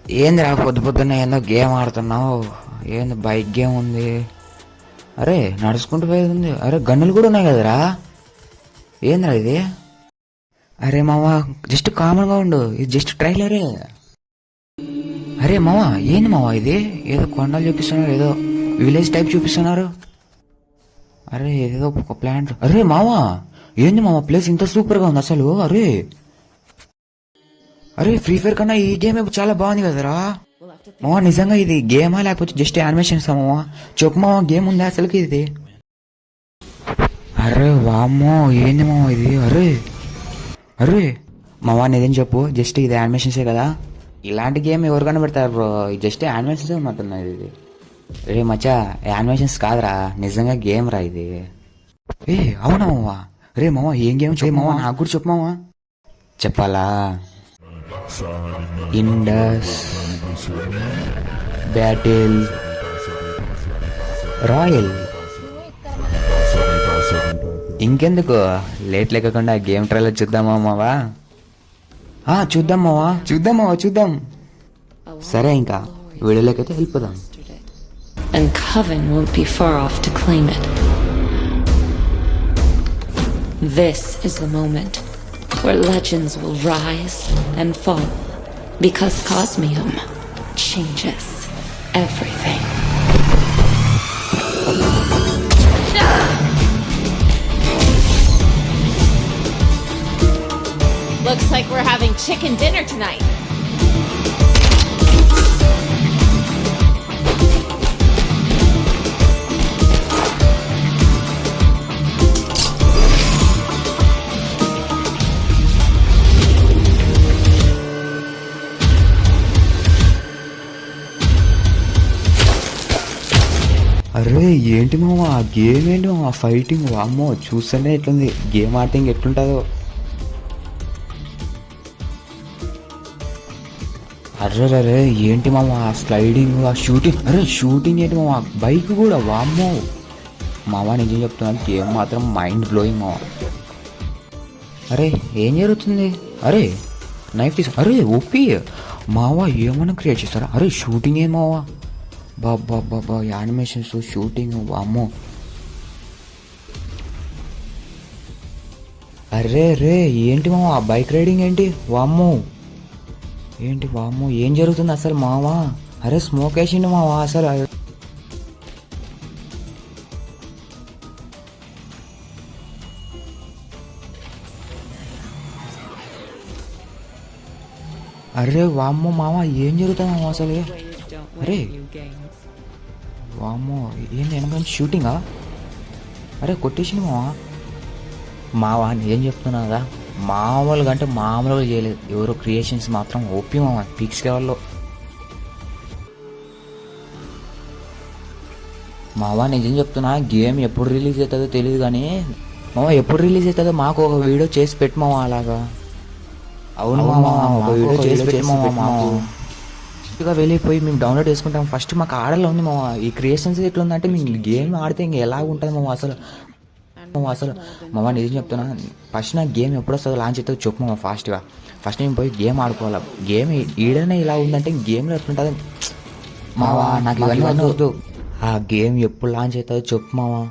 ఏంది రా పొద్దు పొద్దున్న ఏందో గేమ్ ఆడుతున్నావు? ఏంది బైక్ గేమ్ ఉంది? అరే నడుచుకుంటూ పోయేది ఉంది. అరే గన్నులు కూడా ఉన్నాయి కదరా, ఏందిరా ఇది? అరే మావా జస్ట్ కామన్గా ఉండు, ఇది జస్ట్ ట్రైలరే. అరే మావా ఏంది మావా ఇది? ఏదో కొండలు చూపిస్తున్నారు, ఏదో విలేజ్ టైప్ చూపిస్తున్నారు. అరే ఏదో ఒక ప్లాంట్. అరే మావా ఏంది మావా ప్లేస్ ఇంత సూపర్గా ఉంది అసలు. అరే అరే ఫ్రీ ఫైర్ కన్నా ఈ గేమ్ చాలా బాగుంది కదరా మావా. నిజంగా ఇది గేమా లేకపోతే జస్ట్ యానిమేషన్స్ మావా? చెప్పు మావా, గేమ్ ఉందా అసలుకి ఇది? అరే వామ్మో ఏంది మావా ఇది? అరే అరే మావా నిజం చెప్పు, జస్ట్ ఇది యానిమేషన్సే కదా? ఇలాంటి గేమ్ ఎవరు కనబెడతారు బ్రో? జస్ట్ యానిమేషన్సే ఉన్నట్టున్నది ఇది. రే మచ్చా యానిమేషన్స్ కాదురా, నిజంగా గేమ్ రా ఇది. ఏ అవునా మావా? రే మావా ఏం గేమ్ చెప్పు మావా, నాకు కూడా చెప్పు మావా. చెప్పాలా? Indus battle royal. ఇంకెందుకు లేట్ లేకుండా గేమ్ ట్రైలర్ చూద్దామా మావా? చూద్దాం మావా, చూద్దాం మావా, చూద్దాం. సరే ఇంకా వీడియోలోకైతే వెళ్ళిపోదాం. And Coven won't be far off to claim it. This is the moment where legends will rise and fall, because Cosmium changes everything. Looks like we're having chicken dinner tonight. అరే ఏంటి మావా గేమ్? ఏంటి మావా fighting? వామ్మో చూస్తేనే ఎట్లుంది, game ఆడితే ఎట్లుంటుందో. అర్రే ఏంటి మావా స్లైడింగ్, ఆ షూటింగ్. అరే షూటింగ్ ఏంటి మావా, బైక్ కూడా. వామ్మో మావా నిజం చెప్తున్నాను, గేమ్ మాత్రం మైండ్ బ్లోయింగ్ మావా. అరే ఏం జరుగుతుంది? అరే నైఫ్ తీసు. అరే ఓపీ మావా, ఏమన్నా క్రియేట్ చేస్తారా? అరే షూటింగ్ ఏం మావా? బాబా బాబా యానిమేషన్స్, షూటింగ్, వామ్మో. అరే రే ఏంటి మావా బైక్ రైడింగ్ ఏంటి? వామ్మో ఏంటి వామ్మో, ఏం జరుగుతుంది అసలు మావా? అరే స్మోక్ వేసిండు మావా అసలు. అరే వామ్మో మావా ఏం జరుగుతుంది మావా అసలు? అరే వామ్మో ఏంటి వెనక షూటింగా? అరే కొట్టేసింది మావా. మావా ఏం చెప్తున్నా కదా, మామూలుగా అంటే మామూలుగా చేయలేదు. ఎవరో క్రియేషన్స్ మాత్రం ఓపీ మావా, పీక్స్ లెవెల్లో. మావా నిజం చెప్తున్నా, గేమ్ ఎప్పుడు రిలీజ్ అవుతుందో తెలియదు కానీ మావా, ఎప్పుడు రిలీజ్ అవుతుందో మాకు ఒక వీడియో చేసి పెట్టు మావా అలాగా. అవును మావా, ఒక వీడియో చేసి పెట్టు మావా మాకు. ఫస్ట్గా వెళ్ళిపోయి మేము డౌన్లోడ్ చేసుకుంటాం. ఫస్ట్ మాకు ఆడలో ఉంది మావా ఈ క్రియేషన్స్. ఎట్లుందంటే మేము గేమ్ ఆడితే ఇంక ఎలా ఉంటుంది మావా అసలు. మావా నిజం చెప్తున్నా, ఫస్ట్ నాకు గేమ్ ఎప్పుడు వస్తుందో లాంచ్ అవుతుందో చెప్పు మావా ఫాస్ట్గా. ఫస్ట్ నేను పోయి గేమ్ ఆడుకోవాలి. గేమ్ ఈడనే ఇలా ఉందంటే గేమ్లో ఎట్లుంటుంది మావా? నాకు ఇవన్నీ వద్దు. ఆ గేమ్ ఎప్పుడు లాంచ్ అవుతుందో చెప్పు మావా.